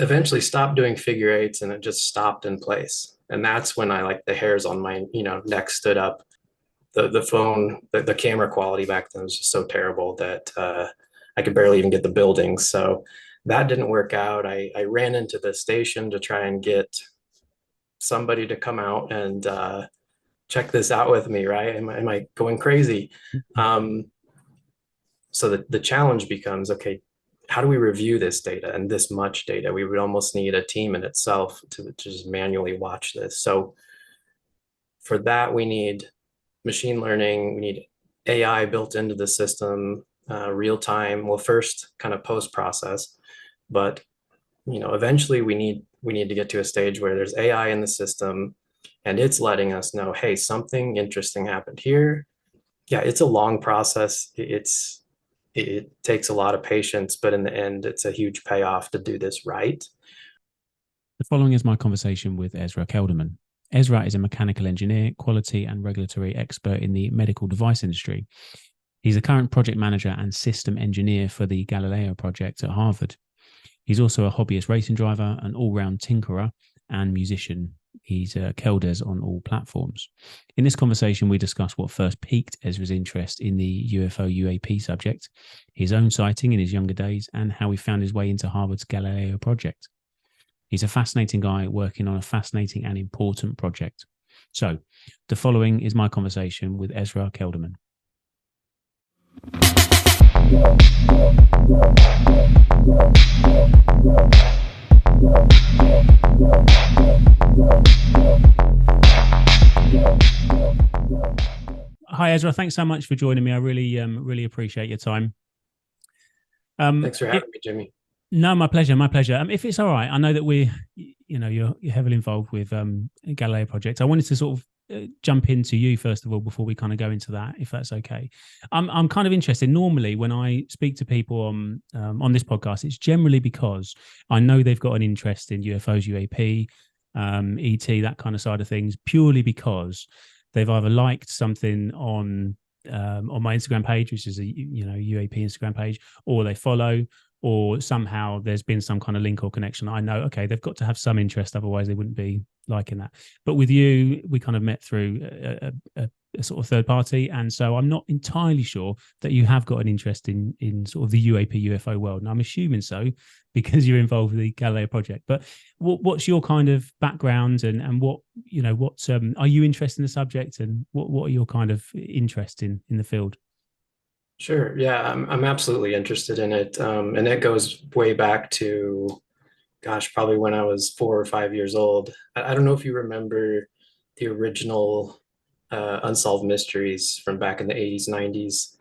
eventually stopped doing figure eights and it just stopped in place. And that's when I like the hairs on my, neck stood up. The phone, the camera quality back then was just so terrible that I could barely even get the buildings. So that didn't work out. I ran into the station to try and get somebody to come out and check this out with me, right? Am I going crazy? Um, so the challenge becomes, okay, how do we review this data and this much data? We would almost need a team in itself to just manually watch this. So for that, we need machine learning, we need AI built into the system, real time. Well, first kind of post process, but eventually we need to get to a stage where there's AI in the system and it's letting us know, hey, something interesting happened here. Yeah, it's a long process. It takes a lot of patience, but in the end, it's a huge payoff to do this right. The following is my conversation with Ezra Kelderman. Ezra is a mechanical engineer, quality and regulatory expert in the medical device industry. He's a current project manager and system engineer for the Galileo Project at Harvard. He's also a hobbyist racing driver, an all-round tinkerer and musician. He's Keldez on all platforms. In this conversation, we discuss what first piqued Ezra's interest in the UFO UAP subject, his own sighting in his younger days, and how he found his way into Harvard's Galileo Project. He's a fascinating guy working on a fascinating and important project. So, the following is my conversation with Ezra Kelderman. Hi, Ezra. Thanks so much for joining me. I really appreciate your time. Thanks for having me, Jimmy. No, my pleasure. My pleasure. If it's all right, I know that you're heavily involved with Galileo Project. I wanted to sort of jump into you first of all before we kind of go into that, if that's okay. I'm kind of interested. Normally, when I speak to people on this podcast, it's generally because I know they've got an interest in UFOs, UAP, ET, that kind of side of things, purely because they've either liked something on my Instagram page, which is a UAP Instagram page, or they follow, or somehow there's been some kind of link or connection. I know, okay, they've got to have some interest, otherwise they wouldn't be liking that. But with you, we kind of met through a sort of third party, and so I'm not entirely sure that you have got an interest in sort of the UAP UFO world, and I'm assuming so because you're involved with the Galileo Project. But what's your kind of background, and what are you interested in the subject, and what are your kind of interest in the field? Sure. Yeah, I'm absolutely interested in it. And it goes way back to, gosh, probably when I was 4 or 5 years old. I don't know if you remember the original Unsolved Mysteries from back in the 80s, 90s,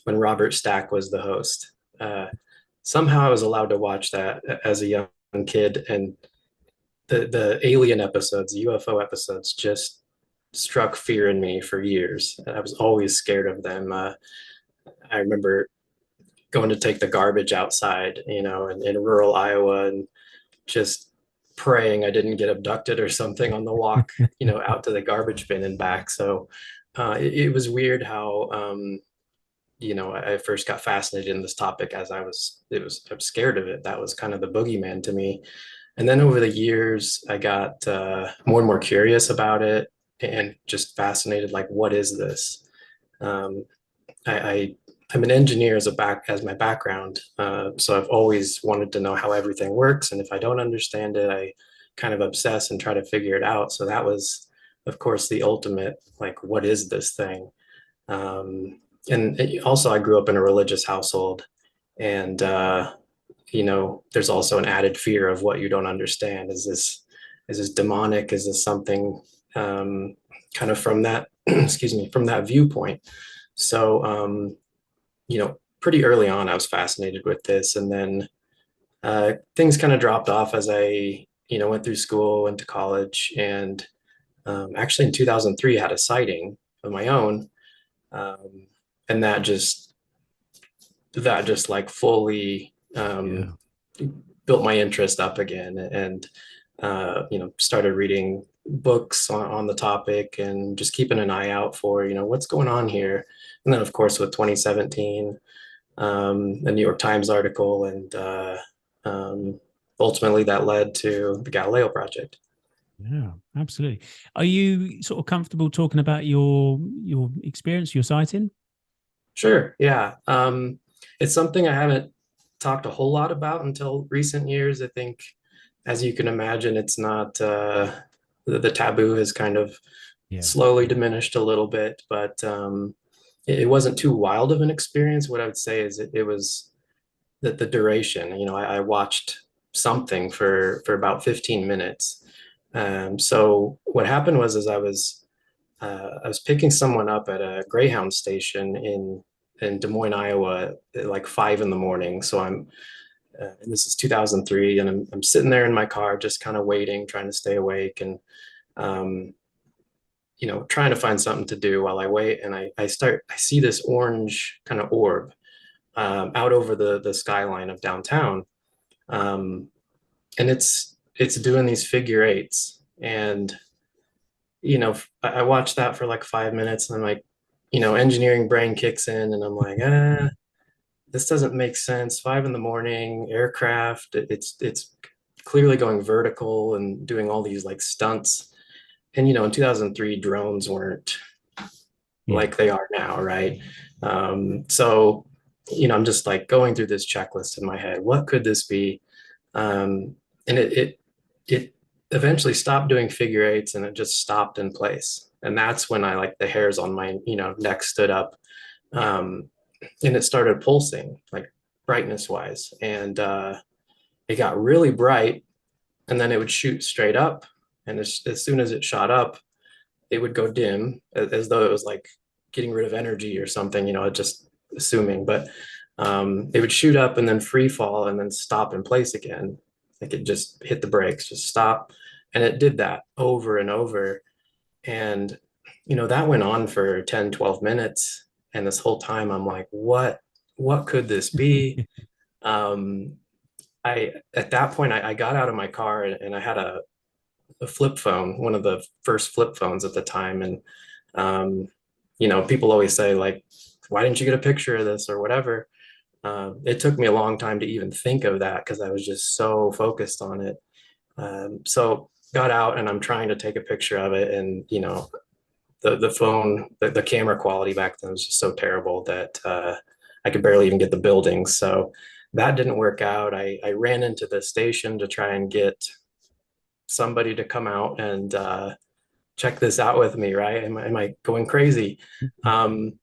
when Robert Stack was the host. Somehow I was allowed to watch that as a young kid, and the alien episodes, UFO episodes, just struck fear in me for years. I was always scared of them. I remember going to take the garbage outside, in rural Iowa, and just praying I didn't get abducted or something on the walk, out to the garbage bin and back. So it was weird how, I first got fascinated in this topic as I was scared of it. That was kind of the boogeyman to me. And then over the years, I got more and more curious about it and just fascinated, like, what is this? Um, I'm an engineer as my background, so I've always wanted to know how everything works, and if I don't understand it, I kind of obsess and try to figure it out. So that was, of course, the ultimate, like, what is this thing? And also, I grew up in a religious household, and there's also an added fear of what you don't understand. Is this demonic? Is this something kind of from that excuse me, from that viewpoint? So pretty early on, I was fascinated with this, and then things kind of dropped off as I went through school, went to college, and actually in 2003 had a sighting of my own, and that just like fully Yeah. built my interest up again, and started reading books on the topic and just keeping an eye out for what's going on here. And then of course with 2017, the New York Times article, and ultimately that led to the Galileo Project. Yeah, absolutely. Are you sort of comfortable talking about your experience, your sighting? Sure, yeah. It's something I haven't talked a whole lot about until recent years. I think, as you can imagine, it's not the taboo has kind of Yeah. slowly diminished a little bit, but it wasn't too wild of an experience. What I would say is it was the duration. I watched something for about 15 minutes. So what happened was, is I was picking someone up at a Greyhound station in Des Moines, Iowa, at like 5 in the morning. So and this is 2003, and I'm sitting there in my car, just kind of waiting, trying to stay awake, and um, trying to find something to do while I wait. And I see this orange kind of orb out over the skyline of downtown, um, and it's doing these figure eights, and I watched that for like 5 minutes, and I'm like, engineering brain kicks in, and I'm like, this doesn't make sense. 5 in the morning, aircraft, it's clearly going vertical and doing all these like stunts. And in 2003, drones weren't Yeah. like they are now, right? So I'm just like going through this checklist in my head. What could this be? And it eventually stopped doing figure eights, and it just stopped in place. And that's when I like the hairs on my neck stood up, um, and it started pulsing like brightness wise, and it got really bright, and then it would shoot straight up, and as soon as it shot up, it would go dim, as though it was like getting rid of energy or something, just assuming. But it would shoot up and then free fall and then stop in place again. Like it just hit the brakes, just stop. And it did that over and over. And, that went on for 10, 12 minutes. And this whole time I'm like, what could this be? Um, at that point, I got out of my car, and I had a flip phone, one of the first flip phones at the time. And, um, people always say, like, why didn't you get a picture of this or whatever? It took me a long time to even think of that because I was just so focused on it. So got out, and I'm trying to take a picture of it. And, the phone, the camera quality back then was just so terrible that I could barely even get the buildings. So that didn't work out. I ran into the station to try and get somebody to come out and check this out with me, right? Am I going crazy? Um,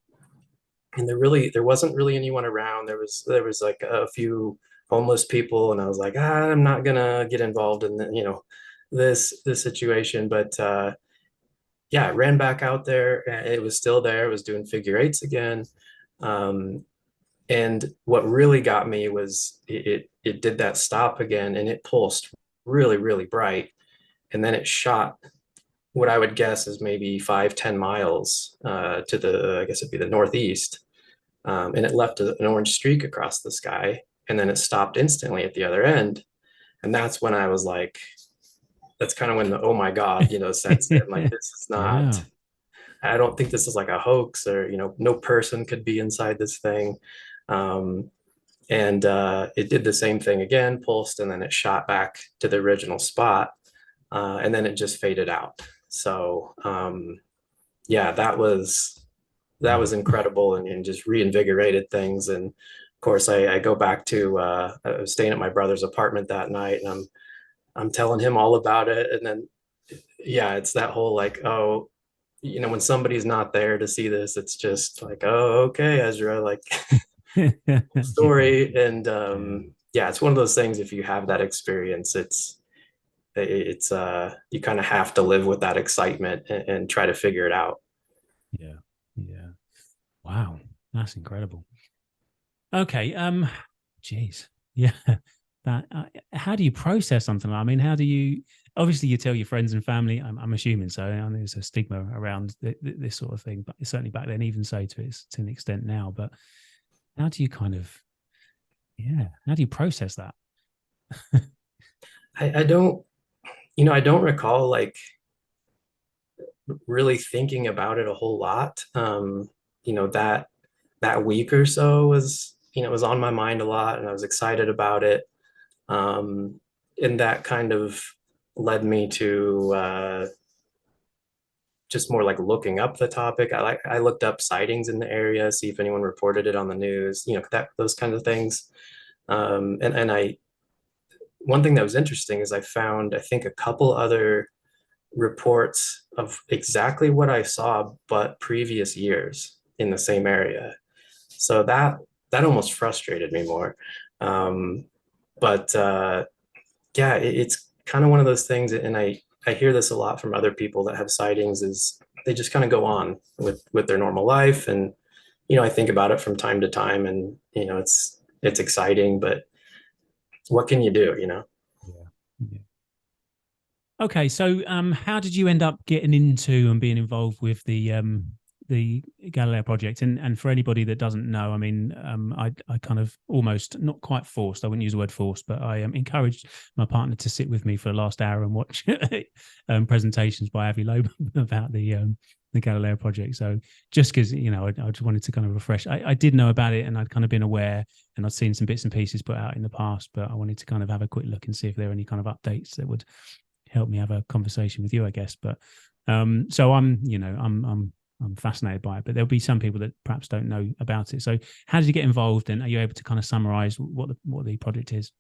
and there wasn't really anyone around. There was like a few homeless people, and I was like, I'm not gonna get involved in this situation. But yeah, I ran back out there, and it was still there. It was doing figure eights again. Um, and what really got me was it did that stop again, and it pulsed really, really bright. And then it shot what I would guess is maybe 5, 10 miles to I guess it'd be the northeast. And it left an orange streak across the sky. And then it stopped instantly at the other end. And that's when I was like, that's kind of when the oh my God, sets in. Like, this is not, Yeah. I don't think this is like a hoax, or, no person could be inside this thing. Um, and it did the same thing again, pulsed, and then it shot back to the original spot. And then it just faded out. So yeah, that was Wow. incredible, and just reinvigorated things. And of course, I go back to I was staying at my brother's apartment that night, and I'm telling him all about it. And then yeah, it's that whole like, oh, when somebody's not there to see this, it's just like, oh, okay, Ezra, like, Yeah. story. And Yeah. yeah, it's one of those things. If you have that experience, it's you kind of have to live with that excitement, and try to figure it out. Yeah. Yeah. Wow. That's incredible. Okay. Geez. Yeah. That. How do you process something? I mean, how do you? Obviously, you tell your friends and family. I'm assuming so. I know there's a stigma around this sort of thing, but certainly back then, even so to an extent now. But how do you kind of? Yeah. How do you process that? I don't, I don't recall like really thinking about it a whole lot. That week or so was on my mind a lot, and I was excited about it. Um, and that kind of led me to just more like looking up the topic. I looked up sightings in the area, see if anyone reported it on the news, that those kinds of things. And I one thing that was interesting is I found, I think, a couple other reports of exactly what I saw, but previous years in the same area. So that almost frustrated me more. Um, but yeah, it's kind of one of those things, and I hear this a lot from other people that have sightings, is they just kind of go on with their normal life, and I think about it from time to time, and it's exciting, but what can you do, Yeah. Yeah. Okay, so how did you end up getting into and being involved with the Galileo project? And for anybody that doesn't know, I mean, I kind of almost not quite forced. I wouldn't use the word forced, but I encouraged my partner to sit with me for the last hour and watch presentations by Avi Loeb about the Galileo project. So just because I just wanted to kind of refresh. I did know about it, and I'd kind of been aware, and I'd seen some bits and pieces put out in the past, but I wanted to kind of have a quick look and see if there are any kind of updates that would help me have a conversation with you, I guess. But so I'm fascinated by it, but there'll be some people that perhaps don't know about it. So how did you get involved, and are you able to kind of summarize what the project is?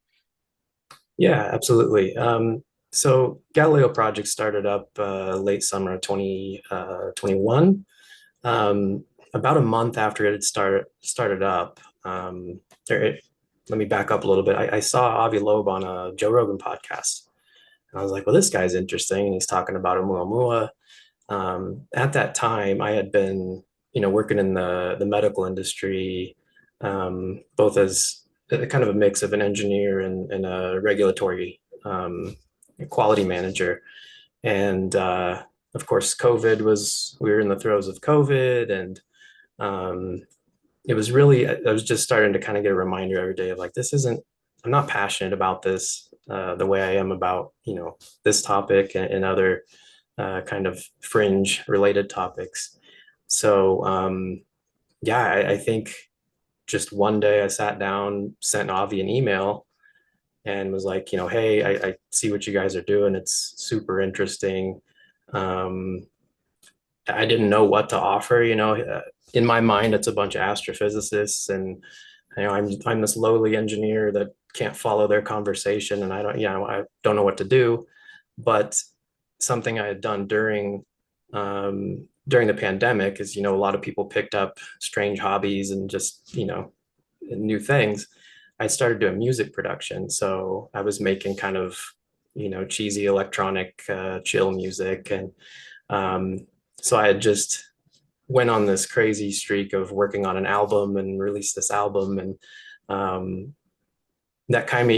Yeah, absolutely. So Galileo Project started up late summer of 2021. About a month after it had started up, let me back up a little bit. I saw Avi Loeb on a Joe Rogan podcast. And I was like, well, this guy's interesting. And he's talking about Oumuamua. At that time, I had been, working in the medical industry, both as a kind of a mix of an engineer and a regulatory quality manager. And of course, we were in the throes of COVID. And it was really, I was just starting to kind of get a reminder every day of like, I'm not passionate about this the way I am about, this topic and other kind of fringe related topics. So yeah, I think just one day I sat down, sent Avi an email, and was like, hey, I see what you guys are doing. It's super interesting. Um, I didn't know what to offer. In my mind, it's a bunch of astrophysicists, and I'm this lowly engineer that can't follow their conversation, and I don't know what to do. But something I had done during the pandemic is, a lot of people picked up strange hobbies and just, new things. I started doing music production. So I was making kind of, cheesy electronic chill music. And so I had just went on this crazy streak of working on an album and released this album. And that kind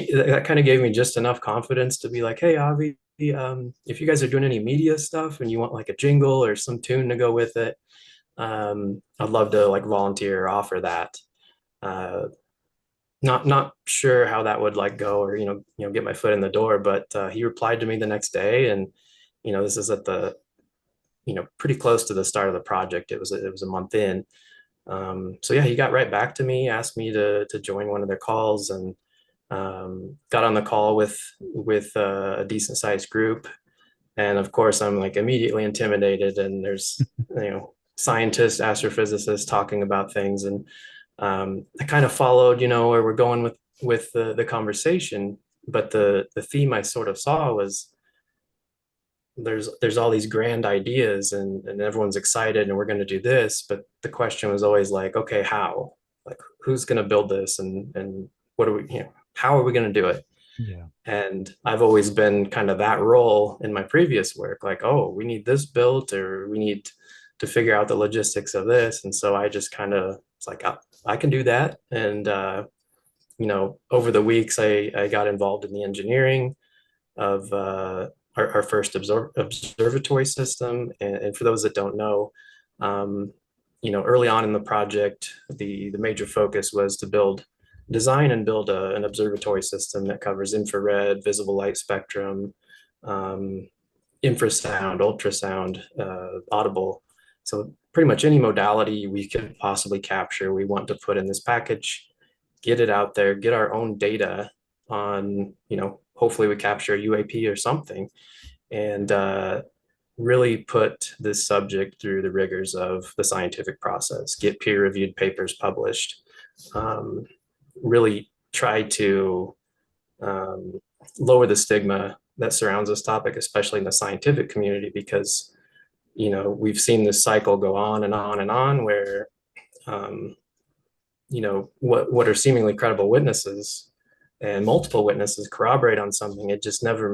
of gave me just enough confidence to be like, hey, Avi, if you guys are doing any media stuff and you want like a jingle or some tune to go with it, I'd love to like volunteer or offer that. Uh, not sure how that would like go, or get my foot in the door, but he replied to me the next day. And this is at the pretty close to the start of the project. It was a month in. So yeah, he got right back to me, asked me to join one of their calls, and got on the call with a decent sized group. And of course, I'm like immediately intimidated, and there's scientists, astrophysicists talking about things. And I kind of followed where we're going with the conversation. But the theme I sort of saw was there's all these grand ideas, and everyone's excited, and we're going to do this. But the question was always like, okay, how? Like, who's going to build this, and what are we, how are we going to do it? Yeah. And I've always been kind of that role in my previous work, like, oh, we need this built, or we need to figure out the logistics of this. And so I just kind of, it's like, I can do that. And over the weeks, I got involved in the engineering of our first observatory system. And for those that don't know, early on in the project, the major focus was to design and build an observatory system that covers infrared, visible light spectrum, infrasound, ultrasound, audible. So pretty much any modality we could possibly capture, we want to put in this package, get it out there, get our own data on, hopefully we capture a UAP or something, and really put this subject through the rigors of the scientific process, get peer-reviewed papers published, really try to lower the stigma that surrounds this topic, especially in the scientific community, because we've seen this cycle go on and on and on, where what are seemingly credible witnesses and multiple witnesses corroborate on something, it just never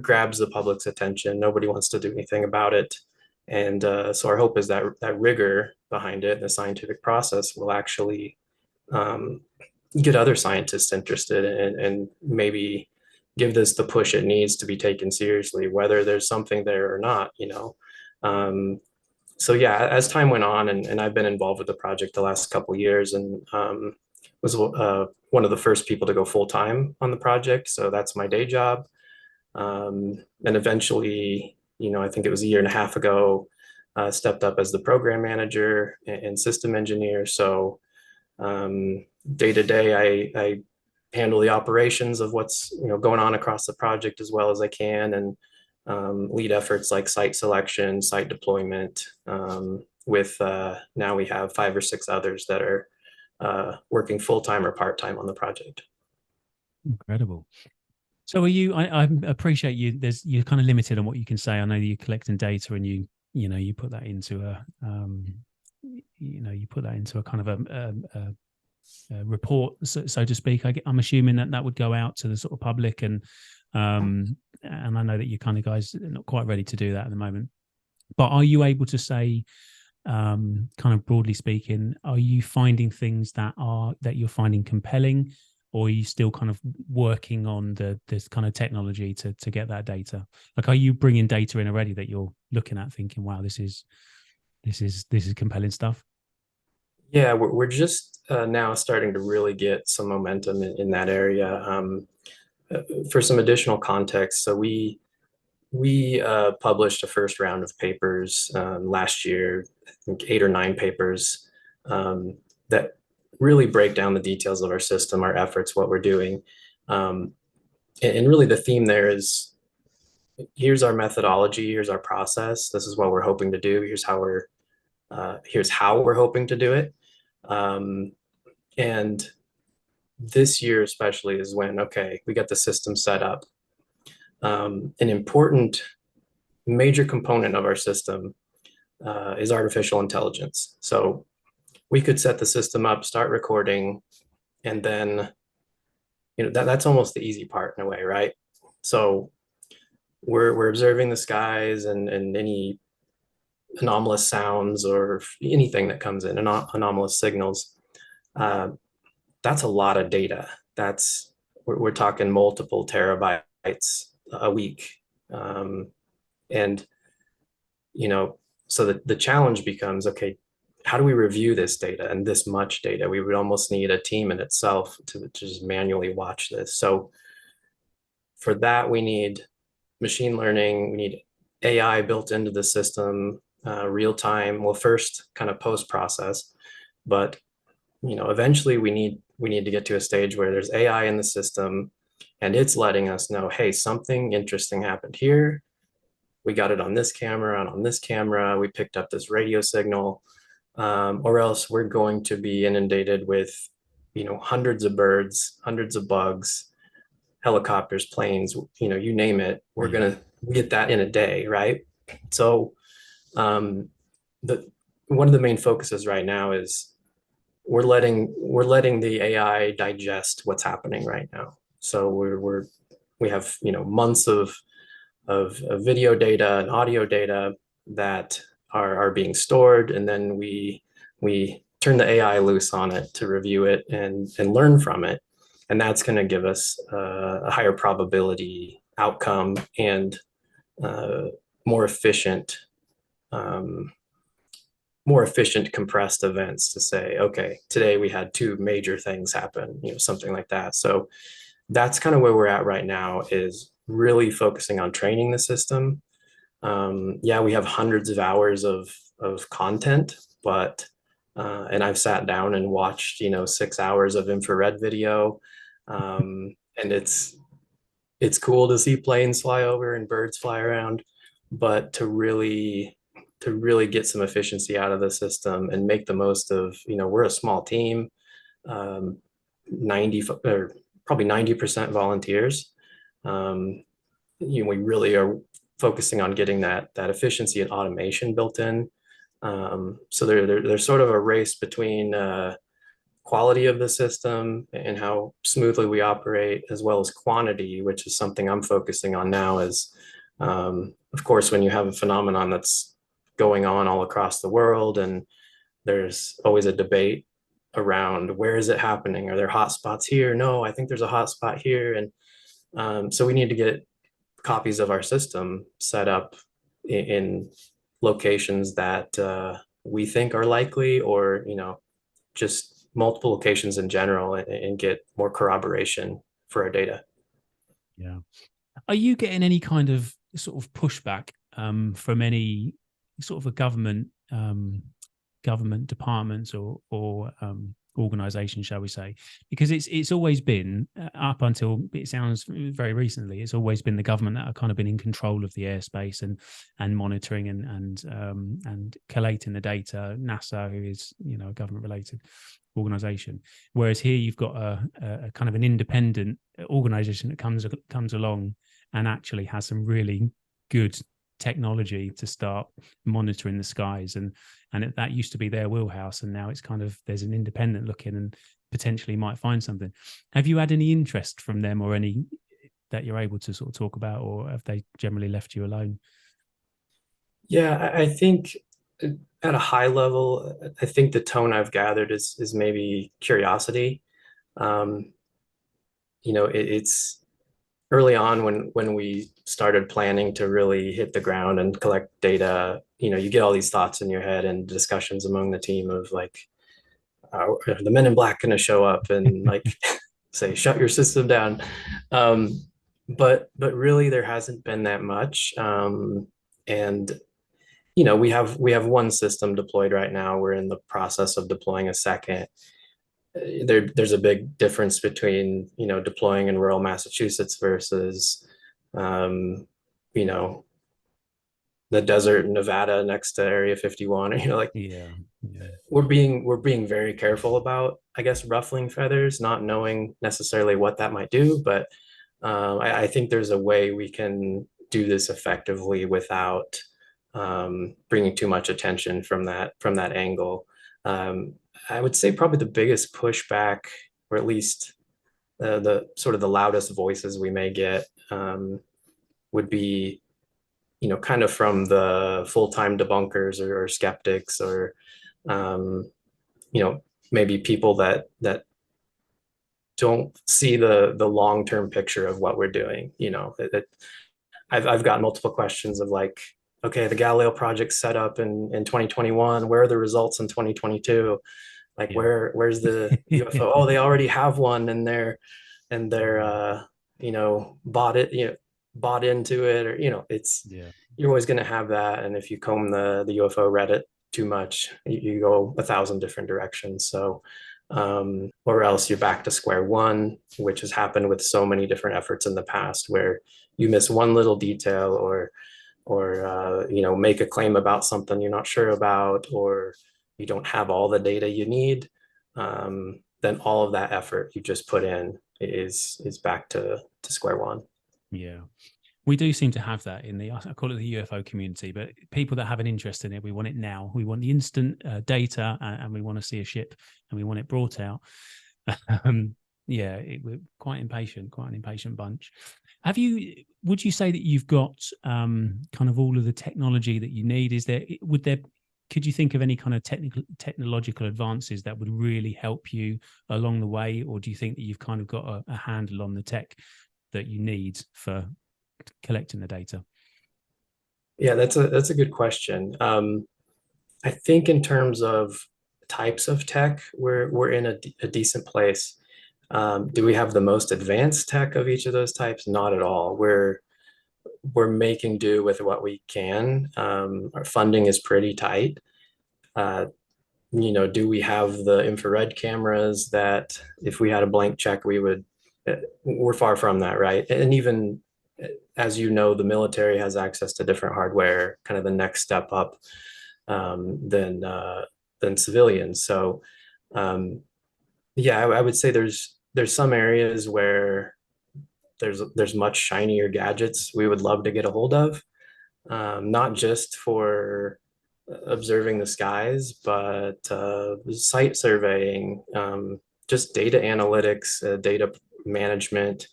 grabs the public's attention. Nobody wants to do anything about it. And so our hope is that that rigor behind it, the scientific process, will actually get other scientists interested, and maybe give this the push it needs to be taken seriously, whether there's something there or not. So yeah, as time went on, and I've been involved with the project the last couple of years, and was one of the first people to go full time on the project. So that's my day job. And eventually, I think it was a year and a half ago, stepped up as the program manager and system engineer. So day to day, I handle the operations of what's going on across the project as well as I can, and lead efforts like site selection, site deployment. With now we have 5 or 6 others that are working full time or part time on the project. Incredible. So are you? I appreciate you. You're kind of limited on what you can say. I know that you're collecting data, and you put that into a you put that into a kind of a report, so to speak. I'm assuming that would go out to the sort of public, and I know that you kind of guys are not quite ready to do that at the moment. But are you able to say, kind of broadly speaking, are you finding things that you're finding compelling? Or are you still kind of working on this kind of technology to get that data? Like, are you bringing data in already that you're looking at, thinking, "Wow, this is compelling stuff"? Yeah, we're just now starting to really get some momentum in that area. For some additional context, so we published a first round of papers last year, I think 8 or 9 papers that really break down the details of our system, our efforts, what we're doing. And really the theme there is, here's our methodology, here's our process, this is what we're hoping to do, here's how we're hoping to do it. And this year especially is when, okay, we got the system set up. An important major component of our system is artificial intelligence. So we could set the system up, start recording, and then that's almost the easy part in a way, right? So we're observing the skies and any anomalous sounds or anything that comes in, anomalous signals. That's a lot of data. We're talking multiple terabytes a week. And so the challenge becomes, okay, how do we review this data and this much data? We would almost need a team in itself to just manually watch this. So for that, we need machine learning, we need AI built into the system, real time. Well, first kind of post process, but eventually we need to get to a stage where there's AI in the system and it's letting us know, hey, something interesting happened here. We got it on this camera and on this camera, we picked up this radio signal. Or else we're going to be inundated with, hundreds of birds, hundreds of bugs, helicopters, planes, you name it. We're going to get that in a day, right? So one of the main focuses right now is we're letting the AI digest what's happening right now. So we have months of video data and audio data that are being stored, and then we turn the AI loose on it to review it and learn from it, and that's going to give us a higher probability outcome and more efficient compressed events to say, okay, today we had 2 major things happen, something like that. So that's kind of where we're at right now, is really focusing on training the system. Yeah, we have hundreds of hours of content, but and I've sat down and watched 6 hours of infrared video, and it's cool to see planes fly over and birds fly around, but to really get some efficiency out of the system and make the most of, we're a small team, um, 90 or probably 90% volunteers. Um, we really are focusing on getting that efficiency and automation built in. So there's sort of a race between quality of the system and how smoothly we operate, as well as quantity, which is something I'm focusing on now. Is of course, when you have a phenomenon that's going on all across the world, and there's always a debate around where is it happening? Are there hot spots here? No, I think there's a hot spot here, and so we need to get copies of our system set up in locations that we think are likely, or just multiple locations in general, and get more corroboration for our data. Yeah. Are you getting any kind of sort of pushback from any sort of a government departments or organization, shall we say? Because it's always been up until it sounds very recently, it's always been the government that have kind of been in control of the airspace and monitoring and collating the data. NASA, who is a government related organization, whereas here you've got a kind of an independent organization that comes along and actually has some really good technology to start monitoring the skies, and that used to be their wheelhouse, and now it's kind of, there's an independent looking and potentially might find something. Have you had any interest from them, or any that you're able to sort of talk about, or have they generally left you alone? Yeah, I think at a high level, I think the tone I've gathered is maybe curiosity. Um, it's early on when we started planning to really hit the ground and collect data. You get all these thoughts in your head and discussions among the team of like, the men in black going to show up and like say, shut your system down. But really there hasn't been that much. And we have one system deployed right now. We're in the process of deploying a second. There's a big difference between deploying in rural Massachusetts versus um, you know the desert in Nevada next to Area 51. Like, Yeah, yeah, we're being very careful about, I guess, ruffling feathers, not knowing necessarily what that might do. But I think there's a way we can do this effectively without bringing too much attention from that angle. Um, I would say probably the biggest pushback, or at least the sort of the loudest voices we may get, would be, kind of from the full-time debunkers or skeptics, or um, maybe people that don't see the long-term picture of what we're doing. I've got multiple questions of like, okay, the Galileo project set up in 2021. Where are the results in 2022? Like, yeah. where's the UFO? Oh, they already have one, and they're bought into it, or it's, Yeah, you're always going to have that. And if you comb the UFO Reddit too much, you go 1,000 different directions. So or else you're back to square one, which has happened with so many different efforts in the past, where you miss one little detail, or make a claim about something you're not sure about, or you don't have all the data you need. Then all of that effort you just put in is back to square one. yeah. We do seem to have that in the, I call it the UFO community, but people that have an interest in it, we want it now. We want the instant data, and we want to see a ship, and we want it brought out. Yeah, we're quite an impatient bunch. Would you say that you've got kind of all of the technology that you need? Could you think of any kind of technological advances that would really help you along the way? Or do you think that you've kind of got a handle on the tech that you need for collecting the data? Yeah, that's a good question. I think in terms of types of tech, we're in a decent place. Do we have the most advanced tech of each of those types? Not at all. We're making do with what we can. Our funding is pretty tight. Uh, do we have the infrared cameras that if we had a blank check, we would we're far from that, right? And even as you know, the military has access to different hardware, kind of the next step up than civilians. So yeah, I would say there's some areas where there's much shinier gadgets we would love to get a hold of, not just for observing the skies, but site surveying, just data analytics, data management.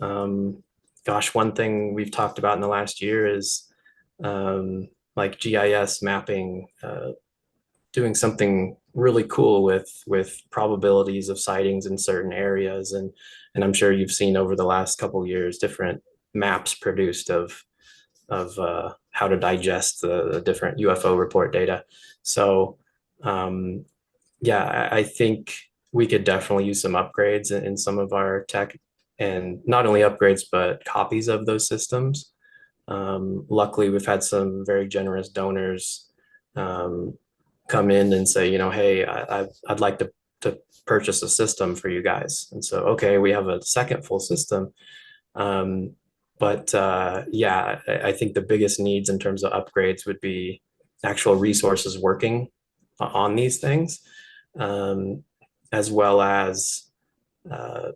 Um, Gosh, one thing we've talked about in the last year is like GIS mapping, doing something really cool with probabilities of sightings in certain areas, and I'm sure you've seen over the last couple of years different maps produced of how to digest the different UFO report data. So yeah, I think we could definitely use some upgrades in some of our tech, and not only upgrades but copies of those systems. Luckily, we've had some very generous donors come in and say, hey, I'd like to purchase a system for you guys. And so, okay, we have a second full system. But yeah, I think the biggest needs in terms of upgrades would be actual resources working on these things, um, as well as uh,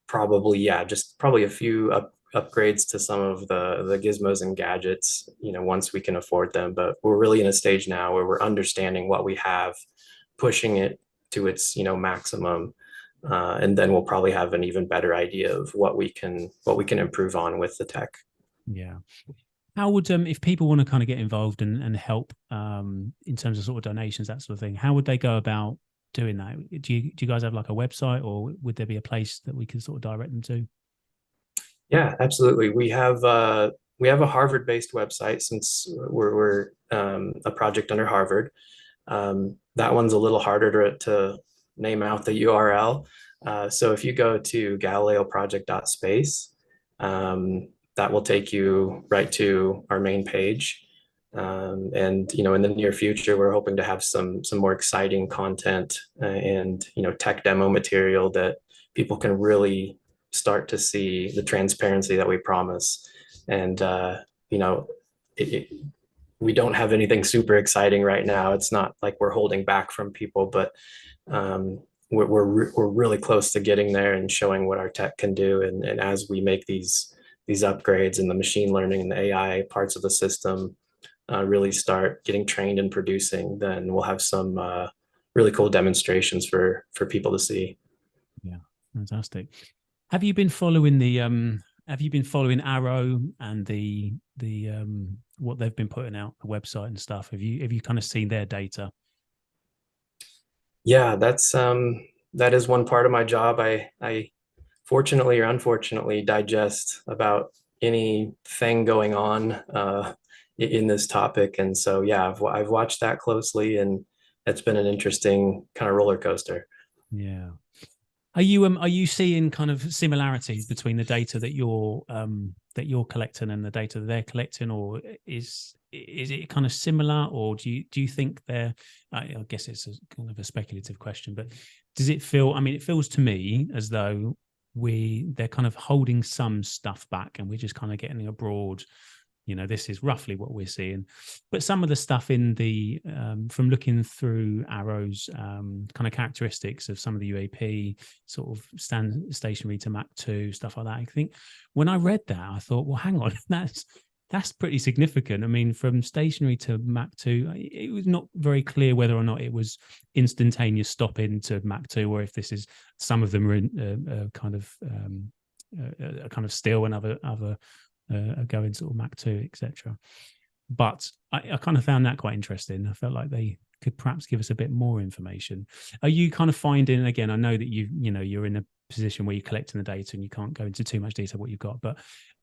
probably, yeah, just probably a few upgrades to some of the gizmos and gadgets, once we can afford them. But we're really in a stage now where we're understanding what we have, pushing it to its, maximum. And then we'll probably have an even better idea of what we can improve on with the tech. Yeah. How would if people want to kind of get involved and help in terms of sort of donations, that sort of thing, how would they go about doing that? Do you guys have like a website, or would there be a place that we can sort of direct them to? Yeah, absolutely. We have a Harvard-based website since we're a project under Harvard. That one's a little harder to name out the URL. So if you go to galileoproject.space, that will take you right to our main page. And in the near future, we're hoping to have some more exciting content and tech demo material that people can really start to see the transparency that we promise. And you know, it, we don't have anything super exciting right now. It's not like we're holding back from people, but we're really close to getting there and showing what our tech can do. And as we make these upgrades and the machine learning and the AI parts of the system really start getting trained and producing, then we'll have some really cool demonstrations for people to see. Yeah, fantastic. Have you been following the have you been following Arrow and the what they've been putting out, the website and stuff? Have you kind of seen their data? Yeah, that is one part of my job. I fortunately or unfortunately digest about anything going on in this topic, and so yeah, I've watched that closely, and it's been an interesting kind of roller coaster. Yeah. Are you seeing kind of similarities between the data that you're collecting and the data that they're collecting, or is it kind of similar, or do you think they're I guess it's a kind of a speculative question, but does it feel, I mean, it feels to me as though they're kind of holding some stuff back and we're just kind of getting a broad, this is roughly what we're seeing. But some of the stuff in the from looking through Arrow's kind of characteristics of some of the UAP sort of stationary to Mach 2 stuff like that, I think when I read that, I thought, well, hang on, that's pretty significant. I mean, from stationary to Mach 2, it was not very clear whether or not it was instantaneous stop into Mach 2, or if this is, some of them are in kind of still, and other going sort of Mach 2, etc. But I kind of found that quite interesting. I felt like they could perhaps give us a bit more information. Are you kind of finding, again, I know that you're in a position where you're collecting the data and you can't go into too much detail what you've got, but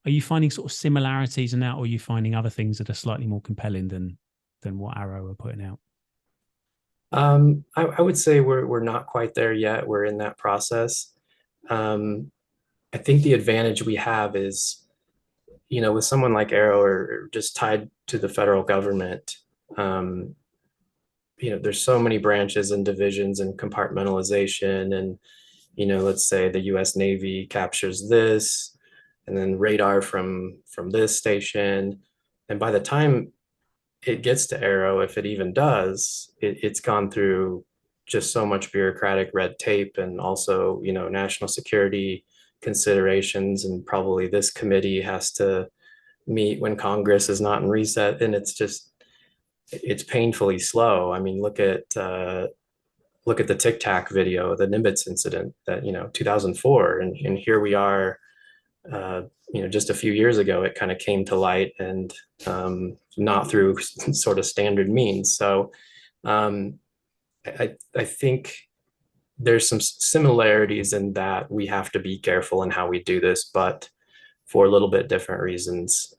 are you finding sort of similarities in that, or are you finding other things that are slightly more compelling than what Arrow are putting out? I would say we're not quite there yet. We're in that process. I think the advantage we have is, with someone like Arrow or just tied to the federal government, there's so many branches and divisions and compartmentalization, and let's say the US Navy captures this, and then radar from this station. And by the time it gets to Arrow, if it even does, it's gone through just so much bureaucratic red tape, and also, national security considerations. And probably this committee has to meet when Congress is not in reset. And it's painfully slow. I mean, look at the Tic Tac video, the Nimitz incident that, 2004. And here we are, just a few years ago, it kind of came to light, and not through sort of standard means. So I think there's some similarities in that we have to be careful in how we do this, but for a little bit different reasons.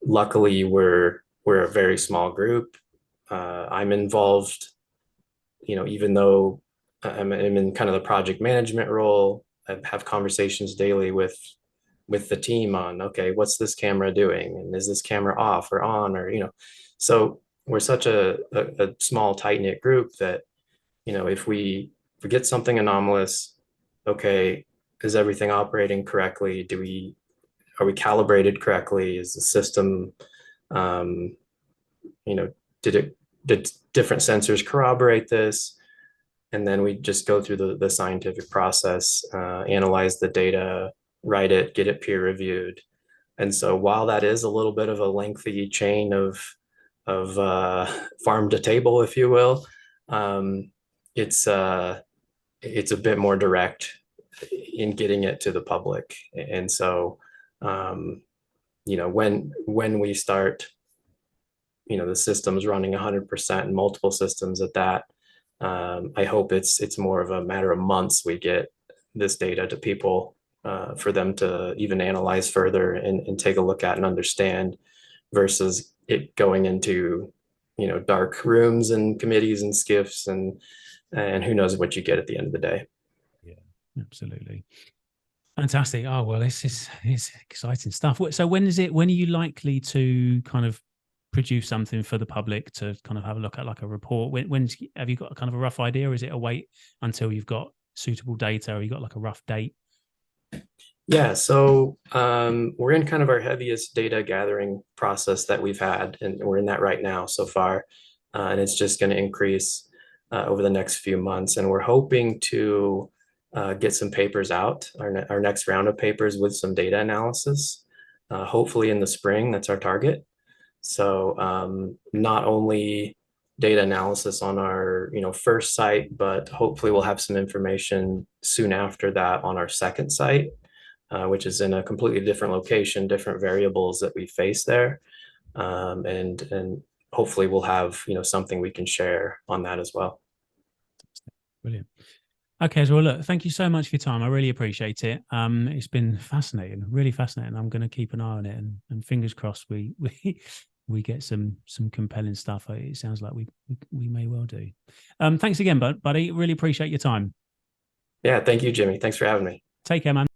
Luckily, we're a very small group. I'm involved, even though I'm in kind of the project management role. I have conversations daily with the team on, okay, what's this camera doing? And is this camera off or on? Or, so we're such a small, tight-knit group that, if we get something anomalous, okay, is everything operating correctly? Are we calibrated correctly? Is the system, did different sensors corroborate this? And then we just go through the scientific process, analyze the data, write it, get it peer reviewed. And so while that is a little bit of a lengthy chain of farm to table, if you will, it's a bit more direct in getting it to the public. And so, when we start, the system's running 100% and multiple systems at that, I hope it's more of a matter of months we get this data to people, for them to even analyze further and take a look at and understand, versus it going into, dark rooms and committees and skiffs, and who knows what you get at the end of the day. Yeah, absolutely. Fantastic. Oh, well, it's exciting stuff. So when are you likely to kind of produce something for the public to kind of have a look at, like a report? When have you got kind of a rough idea, or is it a wait until you've got suitable data, or you got like a rough date? Yeah, so we're in kind of our heaviest data gathering process that we've had, and we're in that right now so far. And it's just going to increase over the next few months. And we're hoping to get some papers out, our next round of papers with some data analysis, hopefully in the spring. That's our target. So not only data analysis on our first site, but hopefully we'll have some information soon after that on our second site, which is in a completely different location, different variables that we face there. And hopefully we'll have, something we can share on that as well. Brilliant. Okay, so well, look, thank you so much for your time. I really appreciate it. It's been fascinating, really fascinating. I'm going to keep an eye on it, and fingers crossed we get some compelling stuff. It sounds like we may well do. Thanks again, buddy. Really appreciate your time. Yeah, thank you, Jimmy. Thanks for having me. Take care, man.